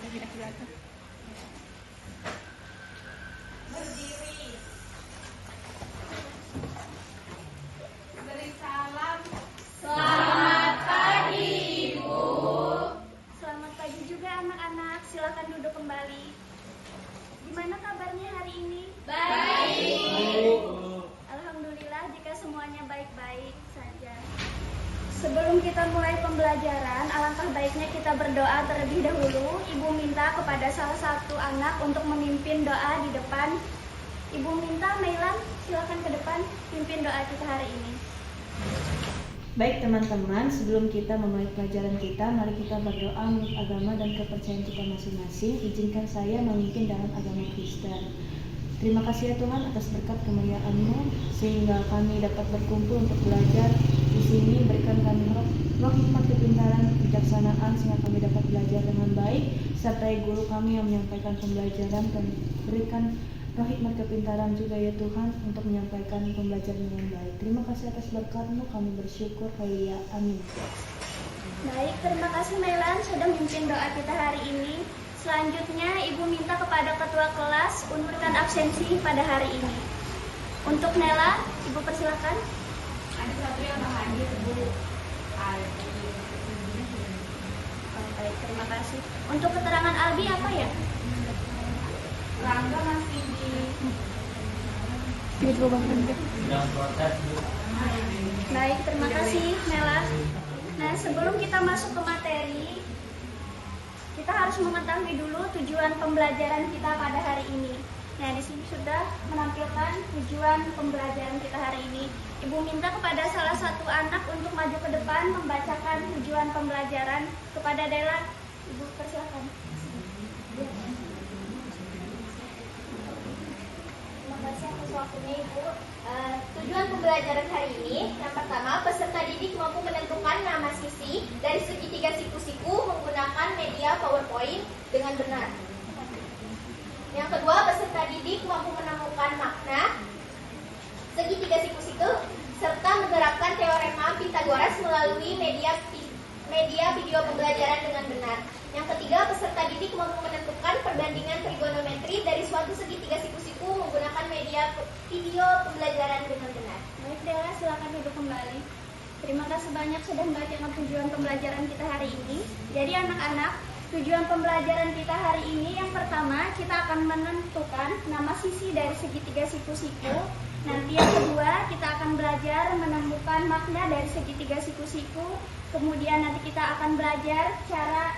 Pindah ke belakang. Berdiri. Beri salam. Selamat pagi, Ibu. Selamat pagi juga anak-anak, silakan duduk kembali. Gimana kabarnya hari ini? Baik. Alhamdulillah jika semuanya baik-baik saja. Sebelum kita mulai pembelajaran, alangkah baiknya kita berdoa terlebih dahulu. Ibu minta kepada salah satu anak untuk memimpin doa di depan. Ibu minta Mailan, silakan ke depan, pimpin doa kita hari ini. Baik teman-teman, sebelum kita memulai pelajaran kita, mari kita berdoa menurut agama dan kepercayaan kita masing-masing. Izinkan saya memimpin dalam agama Kristen. Terima kasih ya Tuhan atas berkat kemuliaan-Mu, sehingga kami dapat berkumpul untuk belajar di sini. Berikan kami roh hikmat, kepintaran, kebijaksanaan, sehingga kami dapat belajar dengan baik. Sertai guru kami yang menyampaikan pembelajaran, dan berikan roh hikmat kepintaran juga ya Tuhan untuk menyampaikan pembelajaran dengan baik. Terima kasih atas berkat-Mu, kami bersyukur. Haleluya, amin. Baik, terima kasih Mailan sudah memimpin doa kita hari ini. Selanjutnya Ibu minta kepada ketua kelas memberikan absensi pada hari ini. Untuk Nela, Ibu persilakan. Ada satu yang nggak hadir, Bu. Baik, terima kasih. Untuk keterangan Albi apa ya? Rangga masih di Ini lubang rendah. Baik, terima kasih Nela. Nah, sebelum kita masuk ke materi, kita harus mengetahui dulu tujuan pembelajaran kita pada hari ini. Nah, di sini sudah menampilkan tujuan pembelajaran kita hari ini. Ibu minta kepada salah satu anak untuk maju ke depan membacakan tujuan pembelajaran kepada Dela. Ibu persilakan. Terima kasih atas waktunya, Ibu. Tujuan pembelajaran hari ini, yang pertama, peserta didik mampu menentukan nama sisi dari segitiga siku-siku menggunakan media PowerPoint dengan benar. Yang kedua, peserta didik mampu menemukan makna segitiga siku-siku serta menerapkan teorema Pythagoras melalui media video pembelajaran dengan benar. Yang ketiga, peserta didik mampu menentukan perbandingan trigonometri dari suatu segitiga siku-siku menggunakan media video pembelajaran dengan benar. Baik Dela, silakan duduk kembali. Terima kasih banyak sudah membacakan tujuan pembelajaran kita hari ini. Jadi anak-anak, tujuan pembelajaran kita hari ini yang pertama, kita akan menentukan nama sisi dari segitiga siku-siku. Nanti yang kedua, kita akan belajar menemukan makna dari segitiga siku-siku. Kemudian nanti kita akan belajar cara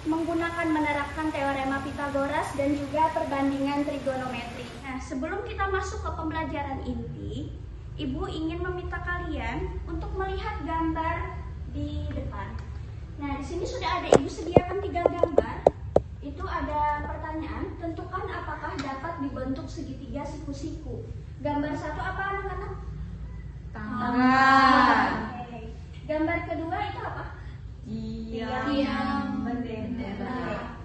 menggunakan menerapkan teorema Pythagoras dan juga perbandingan trigonometri. Nah, sebelum kita masuk ke pembelajaran inti, Ibu ingin meminta kalian untuk melihat gambar di depan. Nah, di sini sudah ada Ibu sediakan 3 gambar. Itu ada pertanyaan, tentukan apakah dapat dibentuk segitiga siku-siku. Gambar 1 apa anak-anak? Tangan. Oke. Gambar kedua itu apa? Tiang. Bendera.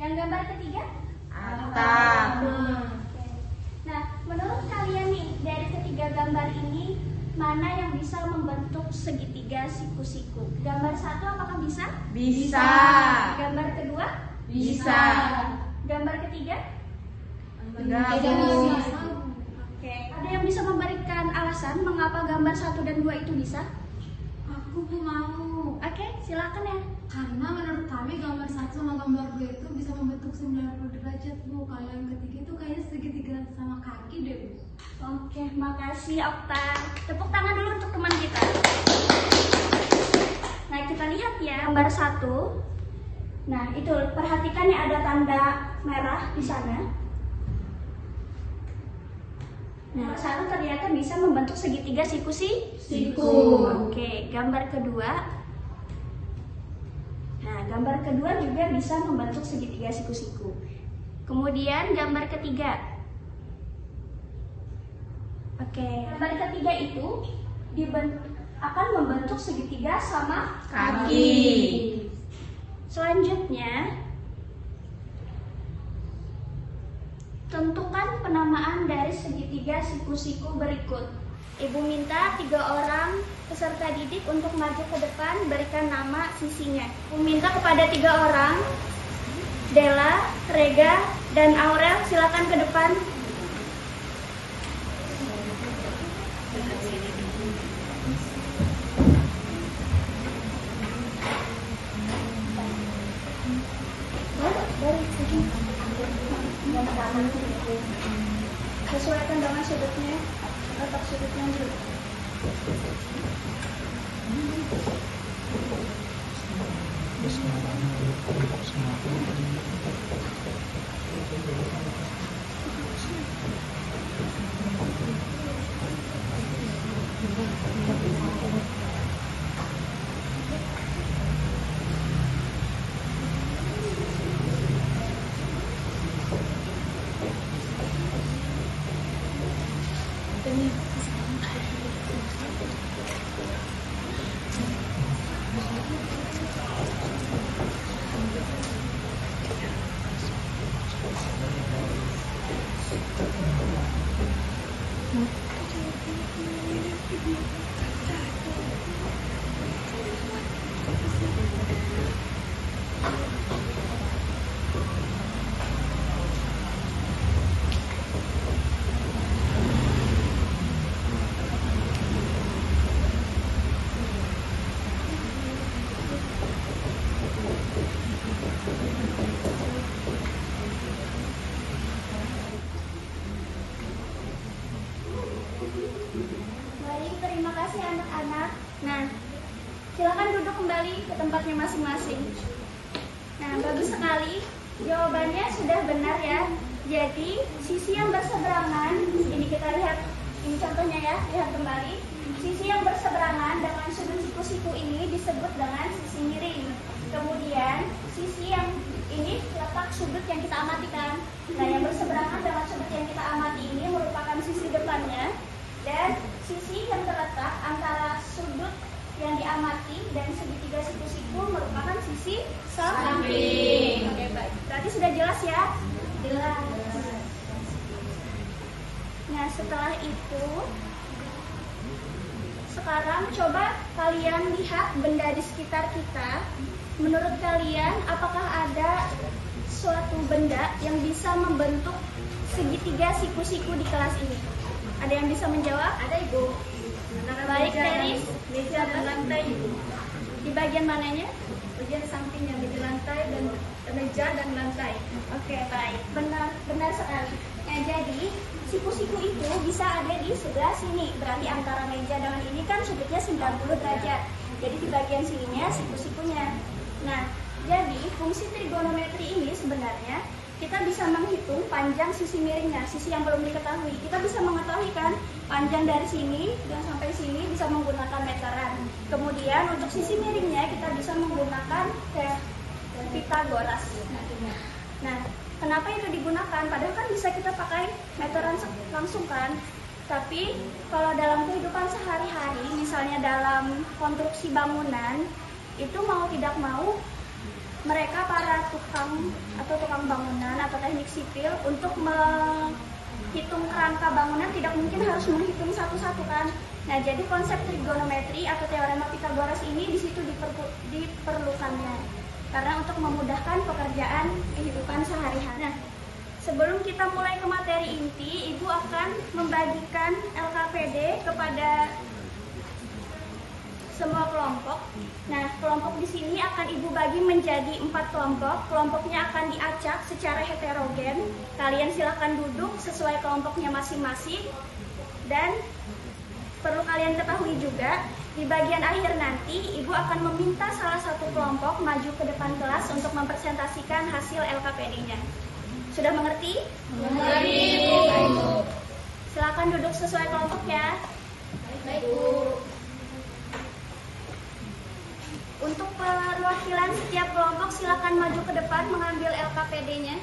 Yang gambar ketiga? Atap. Oke. Nah, menurut kalian nih, dari ketiga gambar ini, mana yang bisa membentuk segitiga siku-siku? Gambar 1 apakah bisa? Bisa. Gambar kedua? Bisa. Gambar ketiga? Enggak. Oke. Ada yang bisa memberikan alasan mengapa gambar 1 dan 2 itu bisa? Aku mau. Oke, silakan ya. Karena menurut kami gambar 1 sama gambar 2 itu bisa membentuk 90 derajat, Bu. Kalau yang ketiga itu kayaknya segitiga sama kaki deh, Bu. Oke, makasih Okta. Tepuk tangan dulu untuk teman kita. Nah, kita lihat ya gambar 1. Nah, itu perhatikan ya, ada tanda merah di sana. Nah, 1 ternyata bisa membentuk segitiga siku. Oke, gambar kedua. Nah, gambar kedua juga bisa membentuk segitiga siku-siku. Kemudian gambar ketiga. Oke, gambar ketiga itu akan membentuk segitiga sama Kaki. Selanjutnya, tentukan penamaan dari segitiga siku-siku berikut. Ibu minta 3 orang peserta didik untuk maju ke depan, berikan nama sisinya. Ibu minta kepada 3 orang Dela, Rega, dan Aurel silakan ke depan. Sesuaikan dengan sudutnya, letak sudutnya dulu. Baik, terima kasih anak-anak. Nah, silakan duduk kembali ke tempatnya masing-masing. Nah, bagus sekali. Jawabannya sudah benar ya. Jadi, sisi yang berseberangan, ini kita lihat, ini contohnya ya, lihat kembali. Sisi yang berseberangan dengan sudut siku-siku ini disebut dengan sisi miring. Kemudian, sisi yang ini letak sudut yang kita amatikan. Nah, yang berseberangan dengan sudut yang kita amati ini merupakan sisi depannya. Dan sisi yang terletak antara sudut yang diamati dan segitiga siku-siku merupakan sisi samping. Oke, baik. Berarti sudah jelas ya? Jelas. Nah, setelah itu, sekarang coba kalian lihat benda di sekitar kita. Menurut kalian, apakah ada suatu benda yang bisa membentuk segitiga siku-siku di kelas ini? Ada yang bisa menjawab? Ada, Ibu. Baik, Teris. Meja dan lantai, Ibu. Di bagian mananya? Bagian sampingnya, di lantai dan meja dan lantai. Oke, baik. Benar sekali. Nah, jadi siku-siku itu bisa ada di sebelah sini. Berarti antara meja dengan ini kan sudutnya 90 derajat. Jadi di bagian sininya siku-sikunya. Nah, jadi fungsi trigonometri ini sebenarnya kita bisa menghitung panjang sisi miringnya, sisi yang belum diketahui. Kita bisa mengetahui kan panjang dari sini dan sampai sini bisa menggunakan meteran. Kemudian untuk sisi miringnya kita bisa menggunakan Pythagoras. Nah, kenapa itu digunakan? Padahal kan bisa kita pakai meteran langsung kan. Tapi kalau dalam kehidupan sehari-hari, misalnya dalam konstruksi bangunan, itu mau tidak mau mereka para tukang atau tukang bangunan atau teknik sipil untuk menghitung kerangka bangunan tidak mungkin harus menghitung satu-satu kan. Nah, jadi konsep trigonometri atau teorema Pythagoras ini di situ diperlukannya karena untuk memudahkan pekerjaan kehidupan sehari-hari. Nah, sebelum kita mulai ke materi inti, Ibu akan membagikan LKPD kepada semua kelompok. Nah, kelompok di sini akan Ibu bagi menjadi 4 kelompok. Kelompoknya akan diacak secara heterogen. Kalian silakan duduk sesuai kelompoknya masing-masing. Dan perlu kalian ketahui juga, di bagian akhir nanti Ibu akan meminta salah satu kelompok maju ke depan kelas untuk mempresentasikan hasil LKPD-nya. Sudah mengerti? Mengerti, Ibu. Silakan duduk sesuai kelompok ya. Baik, Bu. Untuk perwakilan setiap kelompok silakan maju ke depan mengambil LKPD-nya.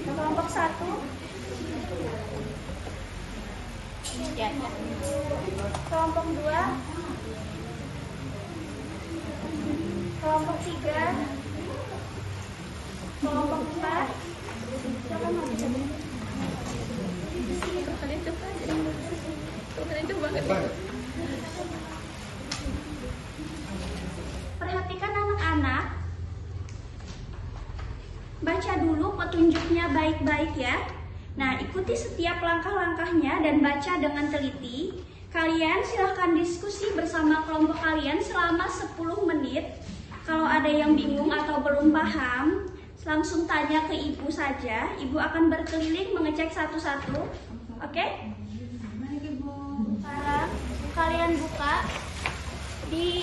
Kelompok 1. Ya. Kelompok 2. Kelompok 3. Kelompok 4. Silakan maju ke depan. Perhatikan anak-anak, petunjuknya baik-baik ya. Nah, ikuti setiap langkah-langkahnya dan baca dengan teliti. Kalian silahkan diskusi bersama kelompok kalian selama 10 menit. Kalau ada yang bingung atau belum paham, langsung tanya ke ibu saja. Ibu akan berkeliling mengecek satu-satu. Oke? Sekarang kalian buka di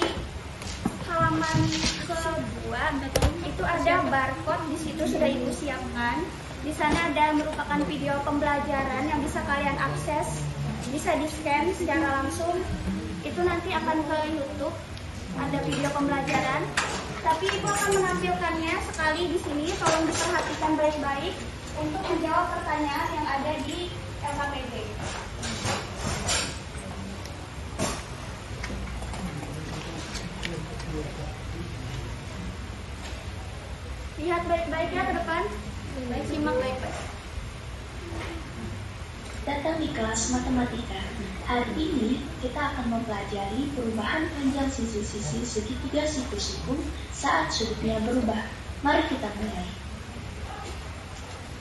halaman kedua. Itu ada barcode, di situ sudah ibu siapkan. Di sana ada merupakan video pembelajaran yang bisa kalian akses, bisa di-scan secara langsung. Itu nanti akan ke YouTube, ada video pembelajaran. Tapi ibu akan menampilkannya sekali di sini. Tolong diperhatikan baik-baik untuk menjawab pertanyaan yang ada di LKPD. Lihat baik-baik ya ke depan. Simak baik-baik. Datang di kelas matematika. Hari ini kita akan mempelajari perubahan panjang sisi-sisi segitiga siku-siku saat sudutnya berubah. Mari kita mulai.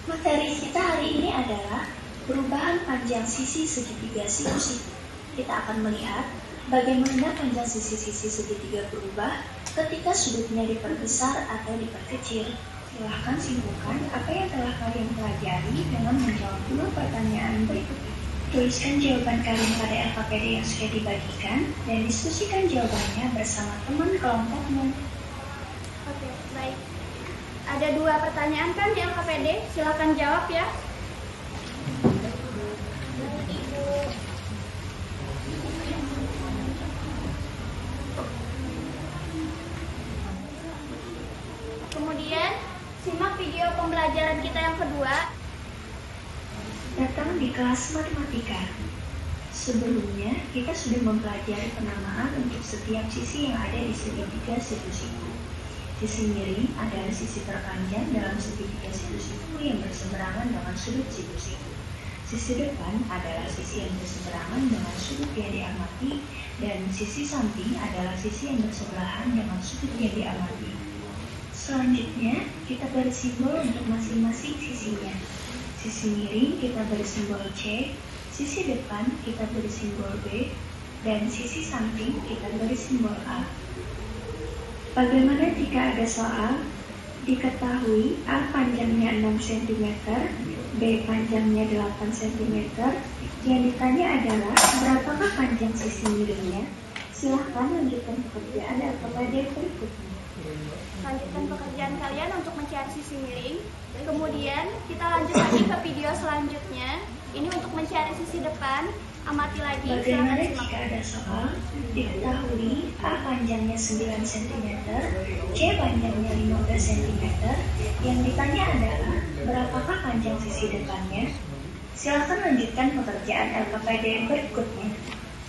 Materi kita hari ini adalah perubahan panjang sisi segitiga siku-siku. Kita akan melihat bagaimana panjang sisi-sisi segitiga berubah ketika sudutnya diperbesar atau diperkecil. Silahkan simpulkan apa yang telah kalian pelajari dengan menjawab 2 pertanyaan berikut. Tuliskan jawaban kalian pada LKPD yang sudah dibagikan dan diskusikan jawabannya bersama teman kelompokmu. Oke, baik. Ada 2 pertanyaan kan di LKPD? Silakan jawab ya. Kemudian simak video pembelajaran kita yang kedua. Datang di kelas matematika. Sebelumnya, kita sudah mempelajari penamaan untuk setiap sisi yang ada di segitiga siku-siku. Sisi miring adalah sisi terpanjang dalam segitiga siku-siku yang berseberangan dengan sudut siku-siku. Sisi depan adalah sisi yang berseberangan dengan sudut yang diamati, dan sisi samping adalah sisi yang bersebelahan dengan sudut yang diamati. Selanjutnya, kita beri simbol untuk masing-masing sisinya. Sisi miring kita beri simbol C, sisi depan kita beri simbol B, dan sisi samping kita beri simbol A. Bagaimana jika ada soal? Diketahui A panjangnya 6 cm, B panjangnya 8 cm. Yang ditanya adalah berapakah panjang sisi miringnya? Silahkan lanjutkan pekerjaan LKPD berikutnya. Lanjutkan pekerjaan kalian untuk mencari sisi miring. Kemudian kita lanjut lagi ke video selanjutnya. Ini untuk mencari sisi depan. Amati lagi. Bagaimana jika ada soal? Diketahui A panjangnya 9 cm, C panjangnya 15 cm. Yang ditanya adalah berapakah panjang sisi depannya? Silakan lanjutkan pekerjaan LKPD berikutnya.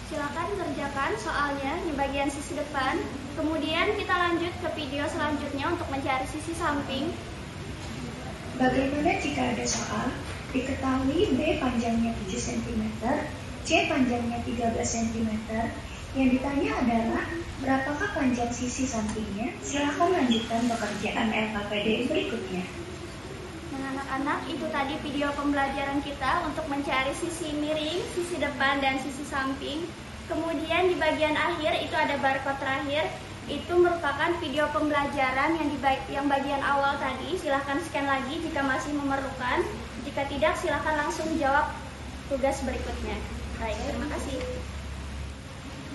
Silakan kerjakan soalnya di bagian sisi depan. Kemudian kita lanjut ke video selanjutnya untuk mencari sisi samping. Bagaimana jika ada soal? Diketahui B panjangnya 7 cm, C panjangnya 13 cm. Yang ditanya adalah berapakah panjang sisi sampingnya? Silakan lanjutkan pekerjaan LKPD berikutnya. Nah, anak-anak, itu tadi video pembelajaran kita untuk mencari sisi miring, sisi depan, dan sisi samping. Kemudian di bagian akhir itu ada barcode terakhir. Itu merupakan video pembelajaran yang bagian awal tadi. Silahkan scan lagi jika masih memerlukan. Jika tidak, silahkan langsung jawab tugas berikutnya. Baik, terima kasih.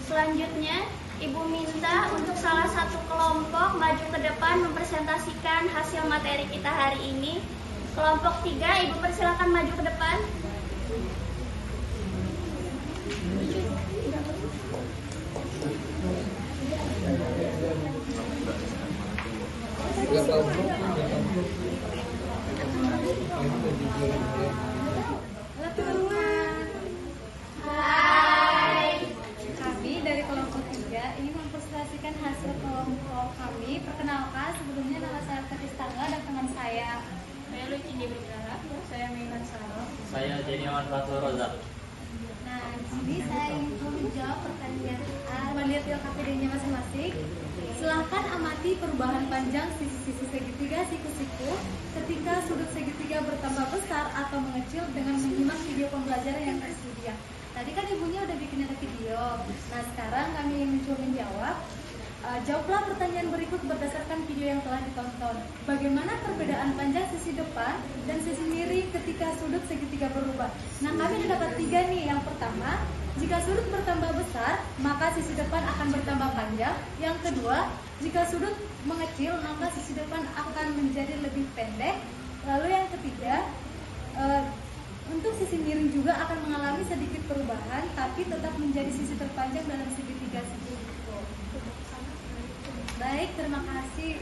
Selanjutnya, Ibu minta untuk salah satu kelompok maju ke depan mempresentasikan hasil materi kita hari ini. Kelompok 3, Ibu persilakan maju ke depan. Hai. Kami dari kelompok 3 ingin mempresentasikan hasil kelompok kami. Perkenalkan, sebelumnya nama saya Fetis Tangga dan teman saya. Saya Lucini Bergara, saya Meiman Saro. Saya Jeniawan Fatul Rozak. Nah, di sini saya ingin menjawab pertanyaan melihat LKPD-nya masing-masing. Silahkan amati perubahan panjang sisi-sisi segitiga siku-siku ketika sudut segitiga bertambah besar atau mengecil dengan menyimak video pembelajaran yang tersedia. Tadi kan ibunya udah bikin ada video. Nah, sekarang kami ingin mencoba menjawab. Jawablah pertanyaan berikut berdasarkan video yang telah ditonton. Bagaimana perbedaan panjang sisi depan dan sisi miring ketika sudut segitiga berubah? Nah, kami ada dapat 3 nih. Yang pertama, jika sudut bertambah besar, maka sisi depan akan bertambah panjang. Yang kedua, jika sudut mengecil, maka sisi depan akan menjadi lebih pendek. Lalu yang ketiga, untuk sisi miring juga akan mengalami sedikit perubahan, tapi tetap menjadi sisi terpanjang dalam segitiga siku. Baik, terima kasih.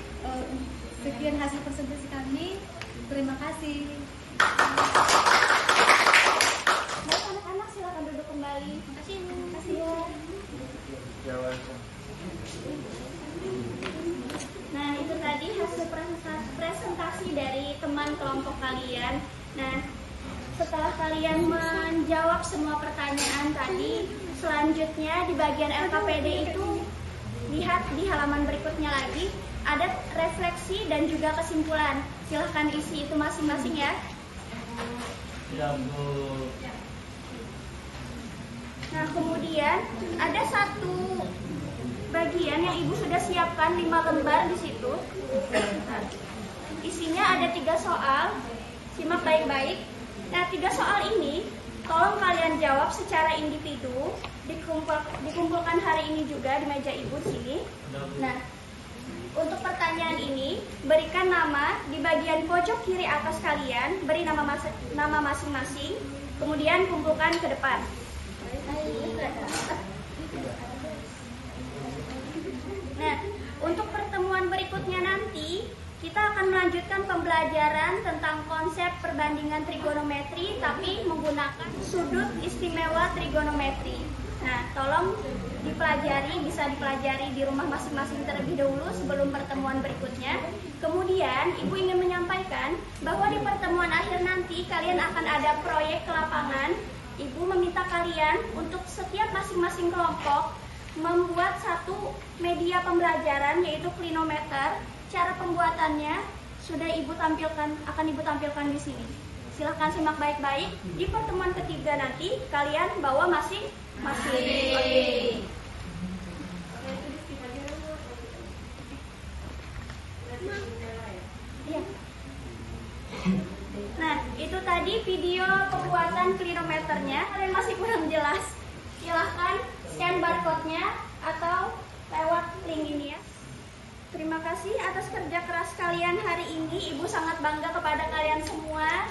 Sekian hasil presentasi kami. Terima kasih. Baik anak-anak, silakan duduk kembali. Makasih Bu. Makasih ya. Nah, itu tadi hasil presentasi dari teman kelompok kalian. Nah, setelah kalian menjawab semua pertanyaan tadi, selanjutnya di bagian LKPD itu lihat di halaman berikutnya lagi ada refleksi dan juga kesimpulan. Silahkan isi itu masing-masing ya. Ya, Bu. Nah, kemudian ada satu bagian yang Ibu sudah siapkan 5 lembar di situ. Nah, isinya ada 3 soal. Simak baik-baik. Nah, 3 soal ini tolong kalian jawab secara individu. Dikumpulkan hari ini juga di meja Ibu sini. Nah, untuk pertanyaan ini berikan nama di bagian pojok kiri atas kalian, beri nama masing-masing, kemudian kumpulkan ke depan. Nah, untuk pertemuan berikutnya nanti kita akan melanjutkan pembelajaran tentang konsep perbandingan trigonometri tapi menggunakan sudut istimewa trigonometri. Nah, tolong bisa dipelajari di rumah masing-masing terlebih dahulu sebelum pertemuan berikutnya. Kemudian, Ibu ingin menyampaikan bahwa di pertemuan akhir nanti kalian akan ada proyek ke lapangan. Ibu meminta kalian untuk setiap masing-masing kelompok membuat satu media pembelajaran yaitu klinometer. Cara pembuatannya akan Ibu tampilkan di sini. Silahkan simak baik-baik. Di pertemuan ketiga nanti kalian bawa masing-masing. Oke. Iya. Nah, itu tadi video pembuatan klinometernya. Kalian masih kurang jelas? Silahkan scan barcode-nya atau lewat link ini ya. Terima kasih atas kerja keras kalian hari ini. Ibu sangat bangga kepada kalian semua.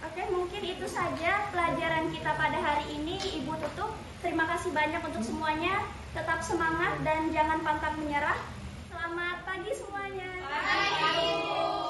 Oke, mungkin itu saja pelajaran kita pada hari ini. Ibu tutup. Terima kasih banyak untuk semuanya. Tetap semangat dan jangan pantang menyerah. Selamat pagi semuanya. Pagi.